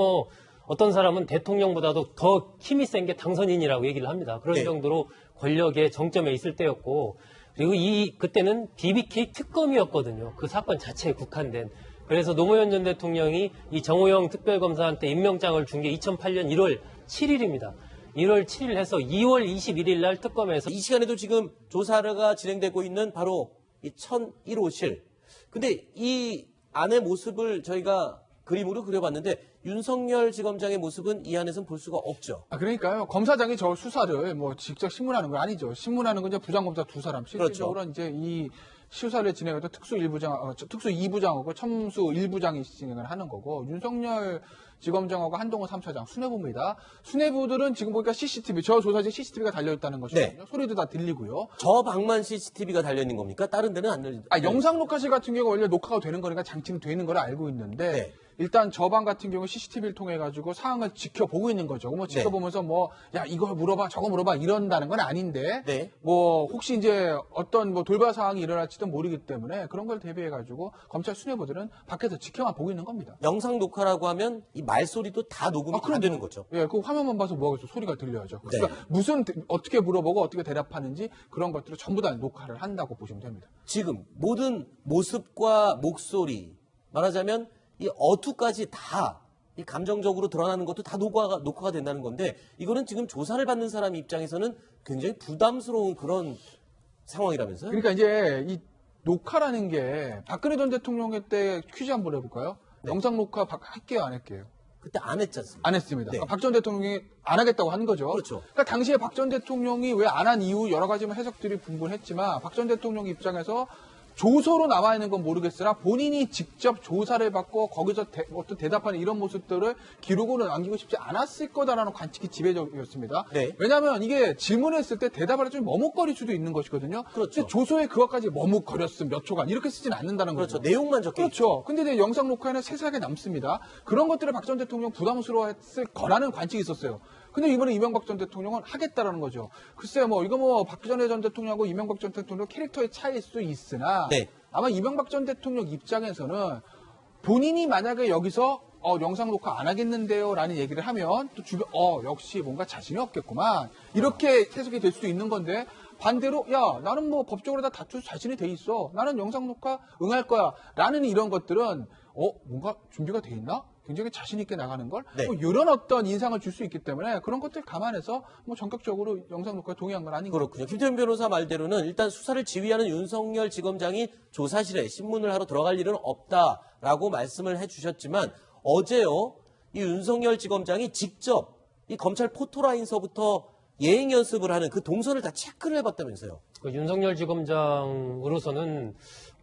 어떤 사람은 대통령보다도 더 힘이 센 게 당선인이라고 얘기를 합니다. 그런 네. 정도로 권력의 정점에 있을 때였고 그리고 그때는 BBK 특검이었거든요. 그 사건 자체에 국한된. 그래서 노무현 전 대통령이 이 정호영 특별검사한테 임명장을 준 게 2008년 1월 7일입니다. 1월 7일 해서 2월 21일 날 특검에서 이 시간에도 지금 조사가 진행되고 있는 바로 이 1001호실. 근데 이 안의 모습을 저희가 그림으로 그려봤는데 윤석열 지검장의 모습은 이 안에서는 볼 수가 없죠. 그러니까요. 검사장이 저 수사를 직접 신문하는 건 아니죠. 신문하는 건 이제 부장검사 두 사람. 실질적으로 이제 이 수사를 진행했던 특수 2부장하고 첨수 1부장이 진행을 하는 거고 윤석열 지검장하고 한동훈 3차장 수뇌부입니다. 수뇌부들은 지금 보니까 CCTV, 저 조사실 CCTV가 달려있다는 것이거든요. 네. 소리도 다 들리고요. 저 방만 CCTV가 달려있는 겁니까? 다른 데는 안 달려? 영상 녹화실 같은 경우가 원래 녹화가 되는 거니까 장치는 되는 걸 알고 있는데 네. 일단 저 방 같은 경우 CCTV를 통해 가지고 상황을 지켜보고 있는 거죠. 지켜보면서 야 이거 물어봐 저거 물어봐 이런다는 건 아닌데 네. 혹시 이제 어떤 돌발 상황이 일어날지도 모르기 때문에 그런 걸 대비해 가지고 검찰 수뇌부들은 밖에서 지켜만 보고 있는 겁니다. 영상 녹화라고 하면 이 말소리도 다 녹음이 다 되는 거죠. 예, 그 화면만 봐서 뭐하겠어. 소리가 들려야죠. 네. 그러니까 어떻게 물어보고 어떻게 대답하는지 그런 것들을 전부 다 녹화를 한다고 보시면 됩니다. 지금 모든 모습과 목소리 말하자면 이 어투까지 다 이 감정적으로 드러나는 것도 다 녹화가 된다는 건데 이거는 지금 조사를 받는 사람 입장에서는 굉장히 부담스러운 그런 상황이라면서요? 그러니까 이제 이 녹화라는 게 박근혜 전 대통령의 때 퀴즈 한번 해볼까요? 네. 영상 녹화 할게요, 안 할게요? 그때 안 했지 않습니까? 안 했습니다. 네. 박 전 대통령이 안 하겠다고 한 거죠. 그렇죠. 그러니까 당시에 박 전 대통령이 왜 안 한 이유 여러 가지 해석들이 분분했지만 박 전 대통령 입장에서 조서로 나와 있는 건 모르겠으나 본인이 직접 조사를 받고 거기서 어떤 대답하는 이런 모습들을 기록으로 남기고 싶지 않았을 거다라는 관측이 지배적이었습니다. 네. 왜냐하면 이게 질문했을 때 대답을 좀 머뭇거릴 수도 있는 것이거든요. 그렇죠. 근데 조서에 그것까지 머뭇거렸음 몇 초간 이렇게 쓰진 않는다는 그렇죠. 거죠. 내용만 적혀 그렇죠. 근데 이제 영상 녹화에는 세세하게 남습니다. 그런 것들을 박 전 대통령 부담스러워했을 거라는 관측이 있었어요. 근데 이번에 이명박 전 대통령은 하겠다라는 거죠. 글쎄요, 이거 박근혜 전 대통령하고 이명박 전 대통령 캐릭터의 차이일 수 있으나 네. 아마 이명박 전 대통령 입장에서는 본인이 만약에 여기서 영상 녹화 안 하겠는데요 라는 얘기를 하면 또 주변 역시 뭔가 자신이 없겠구만 이렇게 해석이 될 수도 있는 건데 반대로 야 나는 법적으로 다 다툴 자신이 돼 있어 나는 영상 녹화 응할 거야 라는 이런 것들은 뭔가 준비가 돼 있나? 굉장히 자신 있게 나가는 걸 네. 이런 어떤 인상을 줄 수 있기 때문에 그런 것들 감안해서 전격적으로 영상 녹화에 동의한 건 아닌 거죠. 그렇군요. 김태현 변호사 말대로는 일단 수사를 지휘하는 윤석열 지검장이 조사실에 신문을 하러 들어갈 일은 없다라고 말씀을 해주셨지만 어제요 이 윤석열 지검장이 직접 이 검찰 포토라인서부터 예행 연습을 하는 그 동선을 다 체크를 해봤다면서요. 윤석열 지검장으로서는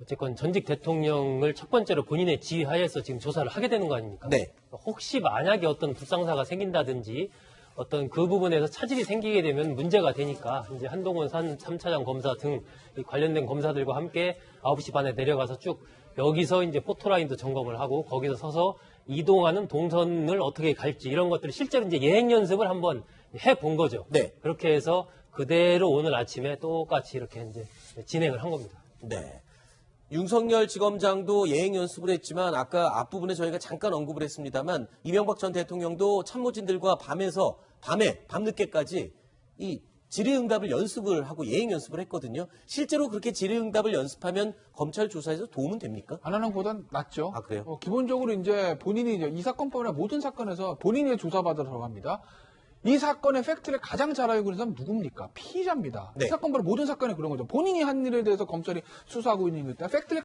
어쨌건 전직 대통령을 첫 번째로 본인의 지휘하에서 지금 조사를 하게 되는 거 아닙니까? 네. 혹시 만약에 어떤 불상사가 생긴다든지 어떤 그 부분에서 차질이 생기게 되면 문제가 되니까 이제 한동훈 3차장 검사 등 관련된 검사들과 함께 9시 반에 내려가서 쭉 여기서 이제 포토라인도 점검을 하고 거기서 서서 이동하는 동선을 어떻게 갈지 이런 것들을 실제로 이제 예행 연습을 한번 해본 거죠. 네. 그렇게 해서 그대로 오늘 아침에 똑같이 이렇게 이제 진행을 한 겁니다. 네. 윤석열 지검장도 예행 연습을 했지만 아까 앞부분에 저희가 잠깐 언급을 했습니다만 이명박 전 대통령도 참모진들과 밤늦게까지 이 질의응답을 연습을 하고 예행 연습을 했거든요. 실제로 그렇게 질의응답을 연습하면 검찰 조사에서 도움은 됩니까? 안 하는 것보단 낫죠. 아, 그래요? 기본적으로 이제 본인이 이 사건뿐만 아니라 모든 사건에서 본인이 조사받으러 들어갑니다. 이 사건의 팩트를 가장 잘 알고 있는 사람은 누굽니까? 피의자입니다. 네. 이 사건보다 모든 사건에 그런 거죠. 본인이 한 일에 대해서 검찰이 수사하고 있는 것 때문에 팩트를